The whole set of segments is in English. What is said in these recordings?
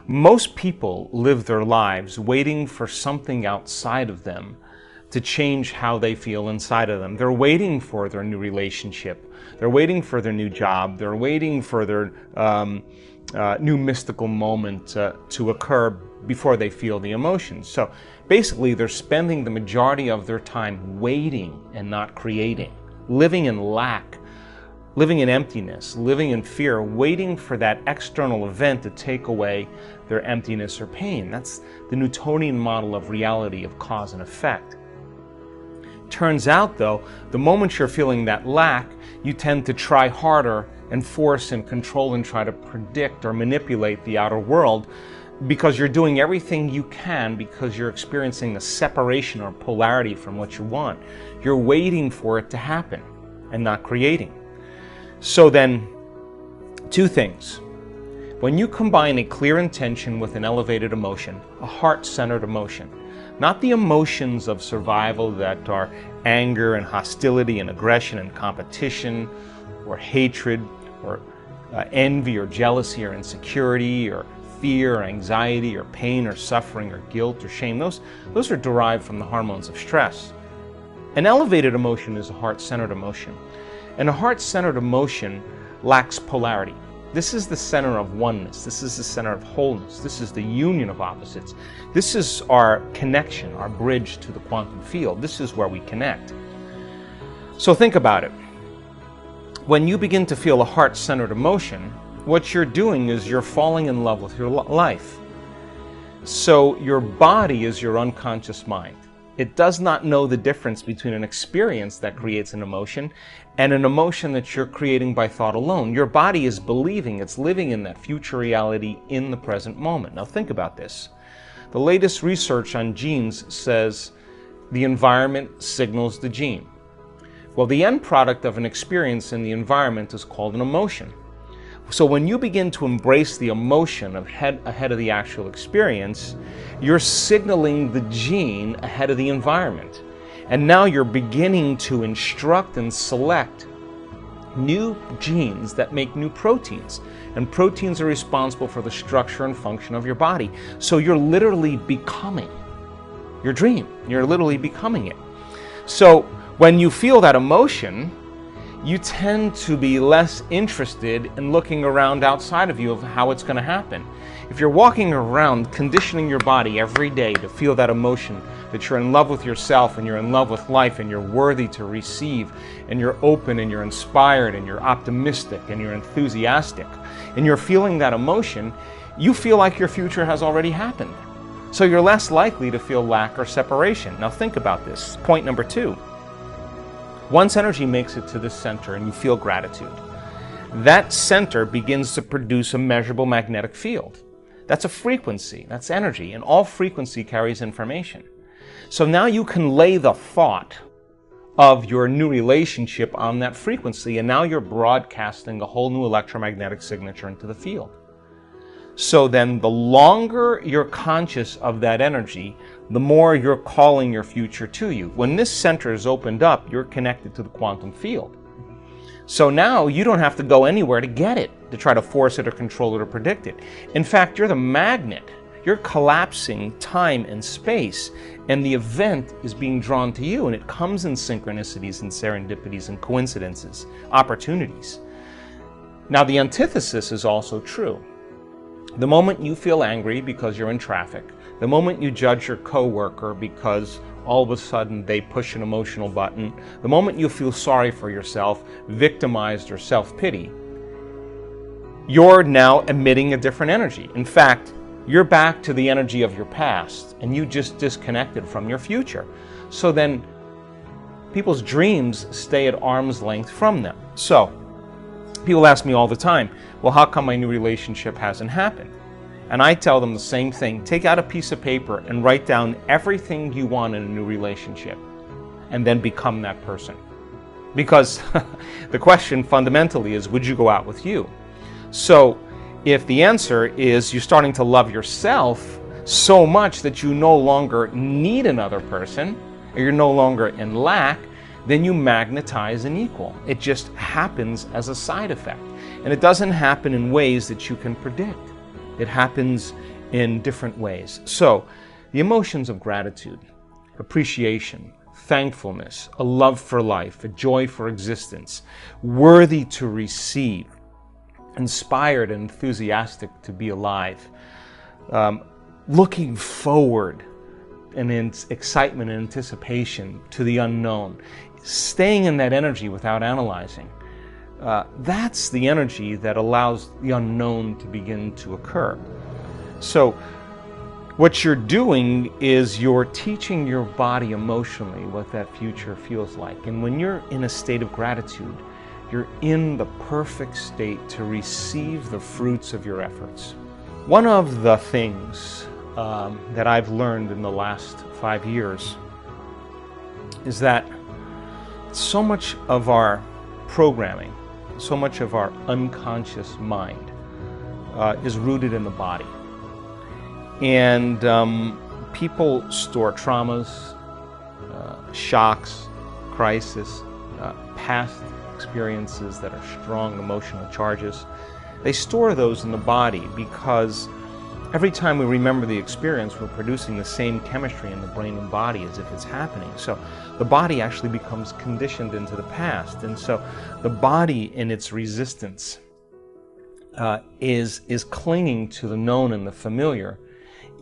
Most people live their lives waiting for something outside of them to change how they feel inside of them. They're waiting for their new relationship. They're waiting for their new job. They're waiting for their new mystical moment to occur before they feel the emotions. So basically, they're spending the majority of their time waiting and not creating, living in lack, living in emptiness, living in fear, waiting for that external event to take away their emptiness or pain. That's the Newtonian model of reality, of cause and effect. Turns out, though, the moment you're feeling that lack, you tend to try harder and force and control and try to predict or manipulate the outer world, because you're doing everything you can because you're experiencing a separation or polarity from what you want. You're waiting for it to happen and not creating. So then, two things. When you combine a clear intention with an elevated emotion, a heart-centered emotion, not the emotions of survival that are anger and hostility and aggression and competition or hatred or envy or jealousy or insecurity or fear or anxiety or pain or suffering or guilt or shame. Those are derived from the hormones of stress. An elevated emotion is a heart-centered emotion. And a heart-centered emotion lacks polarity. This is the center of oneness. This is the center of wholeness. This is the union of opposites. This is our connection, our bridge to the quantum field. This is where we connect. So think about it. When you begin to feel a heart-centered emotion, what you're doing is you're falling in love with your life. So your body is your unconscious mind. It does not know the difference between an experience that creates an emotion and an emotion that you're creating by thought alone. Your body is believing it's living in that future reality in the present moment. Now think about this. The latest research on genes says the environment signals the gene. Well, the end product of an experience in the environment is called an emotion. So when you begin to embrace the emotion ahead of the actual experience, you're signaling the gene ahead of the environment. And now you're beginning to instruct and select new genes that make new proteins. And proteins are responsible for the structure and function of your body. So you're literally becoming your dream. You're literally becoming it. So when you feel that emotion, you tend to be less interested in looking around outside of you of how it's going to happen. If you're walking around conditioning your body every day to feel that emotion, that you're in love with yourself and you're in love with life and you're worthy to receive and you're open and you're inspired and you're optimistic and you're enthusiastic and you're feeling that emotion, you feel like your future has already happened. So you're less likely to feel lack or separation. Now think about this. Point number 2. Once energy makes it to the center and you feel gratitude, that center begins to produce a measurable magnetic field. That's a frequency, that's energy, and all frequency carries information. So now you can lay the thought of your new relationship on that frequency, and now you're broadcasting a whole new electromagnetic signature into the field. So then the longer you're conscious of that energy, the more you're calling your future to you. When this center is opened up, you're connected to the quantum field. So now you don't have to go anywhere to get it, to try to force it or control it or predict it. In fact, you're the magnet. You're collapsing time and space, and the event is being drawn to you, and it comes in synchronicities and serendipities and coincidences, opportunities. Now the antithesis is also true. The moment you feel angry because you're in traffic, the moment you judge your coworker because all of a sudden they push an emotional button, the moment you feel sorry for yourself, victimized or self-pity, you're now emitting a different energy. In fact, you're back to the energy of your past and you just disconnected from your future. So then people's dreams stay at arm's length from them. So people ask me all the time, well, how come my new relationship hasn't happened? And I tell them the same thing. Take out a piece of paper and write down everything you want in a new relationship and then become that person. Because the question fundamentally is, would you go out with you? So if the answer is you're starting to love yourself so much that you no longer need another person, or you're no longer in lack, then you magnetize an equal. It just happens as a side effect. And it doesn't happen in ways that you can predict. It happens in different ways. So, the emotions of gratitude, appreciation, thankfulness, a love for life, a joy for existence, worthy to receive, inspired and enthusiastic to be alive, looking forward and in excitement and anticipation to the unknown, staying in that energy without analyzing. That's the energy that allows the unknown to begin to occur. So what you're doing is you're teaching your body emotionally what that future feels like. And when you're in a state of gratitude, you're in the perfect state to receive the fruits of your efforts. One of the things that I've learned in the last 5 years is that so much of our programming, so much of our unconscious mind is rooted in the body. And people store traumas, shocks, crisis, past experiences that are strong emotional charges. They store those in the body because every time we remember the experience, we're producing the same chemistry in the brain and body as if it's happening. So the body actually becomes conditioned into the past. And so the body in its resistance is clinging to the known and the familiar,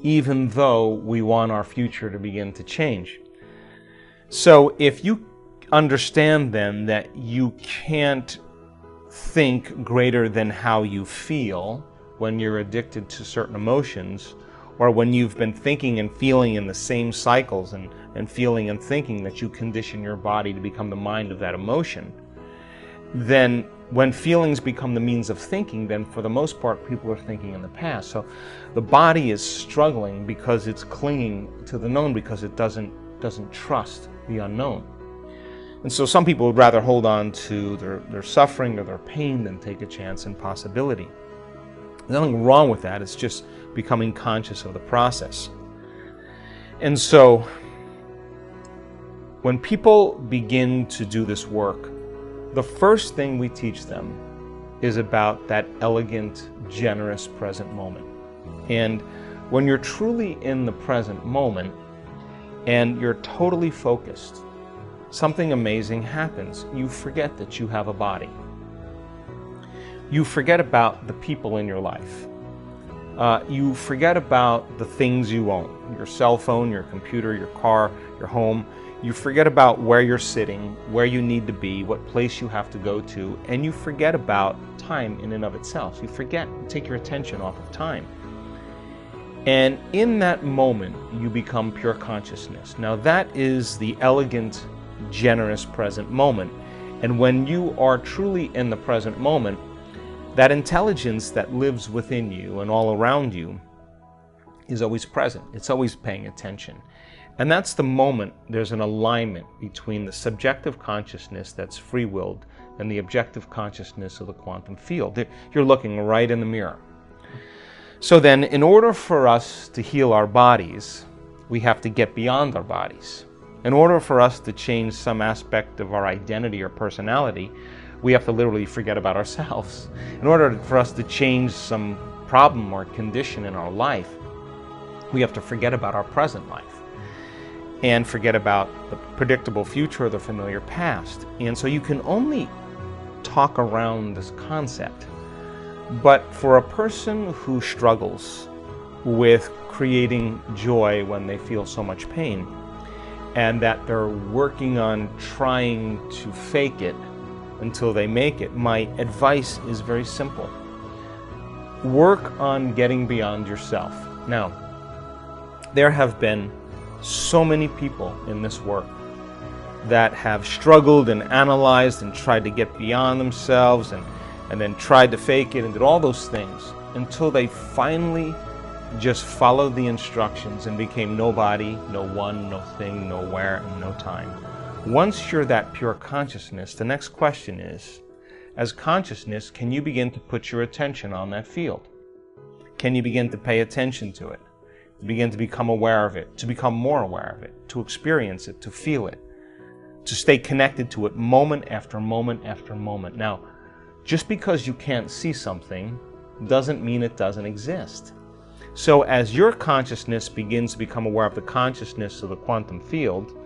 even though we want our future to begin to change. So if you understand then that you can't think greater than how you feel when you're addicted to certain emotions, or when you've been thinking and feeling in the same cycles and feeling and thinking that you condition your body to become the mind of that emotion, then when feelings become the means of thinking, then for the most part people are thinking in the past. So the body is struggling because it's clinging to the known, because it doesn't trust the unknown. And so some people would rather hold on to their suffering or their pain than take a chance and possibility. There's nothing wrong with that. It's just becoming conscious of the process. And so when people begin to do this work, the first thing we teach them is about that elegant, generous present moment. And when you're truly in the present moment and you're totally focused, something amazing happens. You forget that you have a body. You forget about the people in your life. You forget about the things you own, your cell phone, your computer, your car, your home. You forget about where you're sitting, where you need to be, what place you have to go to, and you forget about time in and of itself. You take your attention off of time. And in that moment, you become pure consciousness. Now that is the elegant, generous present moment. And when you are truly in the present moment, that intelligence that lives within you and all around you is always present. It's always paying attention. And that's the moment there's an alignment between the subjective consciousness that's free-willed and the objective consciousness of the quantum field. You're looking right in the mirror. So then, in order for us to heal our bodies, we have to get beyond our bodies. In order for us to change some aspect of our identity or personality, we have to literally forget about ourselves. In order for us to change some problem or condition in our life, we have to forget about our present life and forget about the predictable future or the familiar past. And so you can only talk around this concept. But for a person who struggles with creating joy when they feel so much pain, and that they're working on trying to fake it until they make it, my advice is very simple. Work on getting beyond yourself. Now, there have been so many people in this work that have struggled and analyzed and tried to get beyond themselves and then tried to fake it and did all those things until they finally just followed the instructions and became nobody, no one, no thing, nowhere, and no time. Once you're that pure consciousness, the next question is, as consciousness, can you begin to put your attention on that field? Can you begin to pay attention to it? To begin to become aware of it, to become more aware of it, to experience it, to feel it, to stay connected to it moment after moment after moment. Now, just because you can't see something doesn't mean it doesn't exist. So as your consciousness begins to become aware of the consciousness of the quantum field,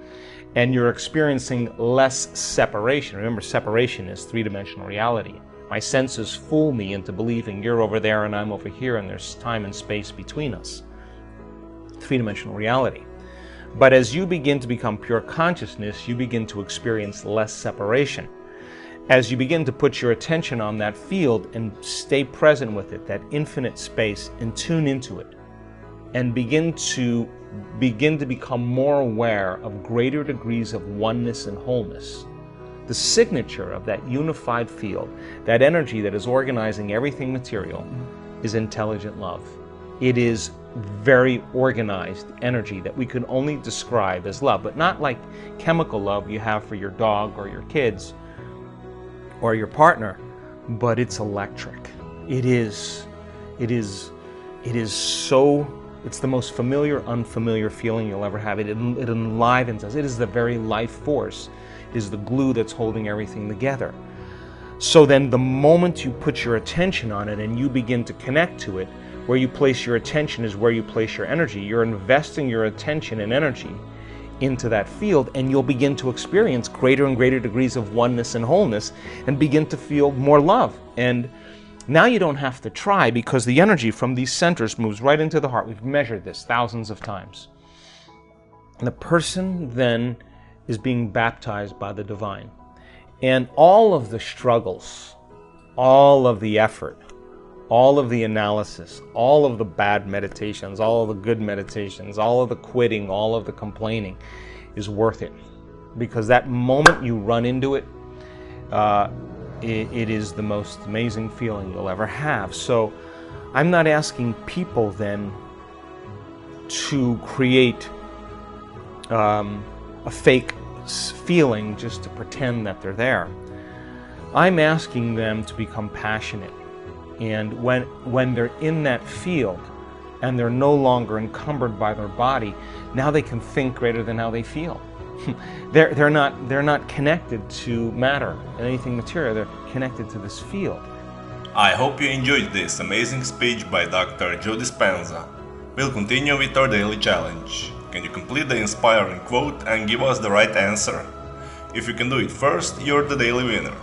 and you're experiencing less separation. Remember, separation is three-dimensional reality. My senses fool me into believing you're over there and I'm over here and there's time and space between us. Three-dimensional reality. But as you begin to become pure consciousness, you begin to experience less separation. As you begin to put your attention on that field and stay present with it, that infinite space, and tune into it, and begin to become more aware of greater degrees of oneness and wholeness. The signature of that unified field, that energy that is organizing everything material, is intelligent love. It is very organized energy that we can only describe as love, but not like chemical love you have for your dog or your kids or your partner, but it's electric. It's the most familiar, unfamiliar feeling you'll ever have. It enlivens us. It is the very life force. It is the glue that's holding everything together. So then the moment you put your attention on it and you begin to connect to it, where you place your attention is where you place your energy. You're investing your attention and energy into that field, and you'll begin to experience greater and greater degrees of oneness and wholeness and begin to feel more love. And now you don't have to try, because the energy from these centers moves right into the heart. We've measured this thousands of times. And the person then is being baptized by the divine. And all of the struggles, all of the effort, all of the analysis, all of the bad meditations, all of the good meditations, all of the quitting, all of the complaining is worth it. Because that moment you run into it, it is the most amazing feeling you'll ever have. So I'm not asking people then to create a fake feeling just to pretend that they're there. I'm asking them to become passionate. And when they're in that field and they're no longer encumbered by their body, now they can think greater than how they feel. They're not connected to matter and anything material. They're connected to this field. I hope you enjoyed this amazing speech by Dr. Joe Dispenza. We'll continue with our daily challenge. Can you complete the inspiring quote and give us the right answer? If you can do it first, you're the daily winner.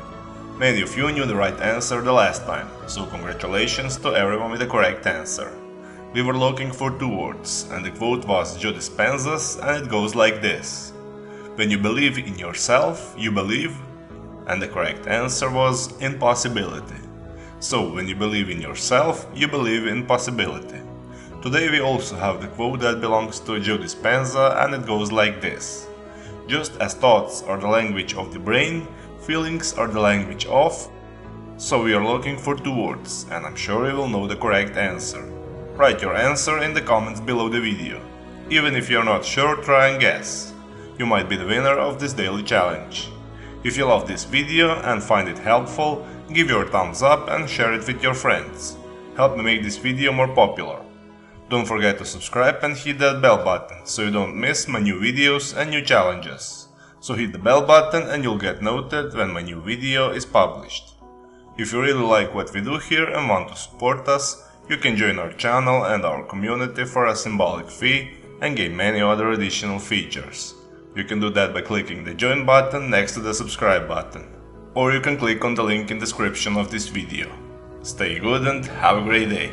Many of you knew the right answer the last time, so congratulations to everyone with the correct answer. We were looking for 2 words, and the quote was Joe Dispenza's, and it goes like this: when you believe in yourself, you believe, and the correct answer was impossibility. So when you believe in yourself, you believe in possibility. Today we also have the quote that belongs to Joe Dispenza, and it goes like this: just as thoughts are the language of the brain, feelings are the language of. So we are looking for 2 words, and I'm sure you will know the correct answer. Write your answer in the comments below the video. Even if you're not sure, try and guess. You might be the winner of this daily challenge. If you love this video and find it helpful, give your thumbs up and share it with your friends. Help me make this video more popular. Don't forget to subscribe and hit that bell button so you don't miss my new videos and new challenges. So hit the bell button and you'll get noted when my new video is published. If you really like what we do here and want to support us, you can join our channel and our community for a symbolic fee and gain many other additional features. You can do that by clicking the join button next to the subscribe button. Or you can click on the link in the description of this video. Stay good and have a great day.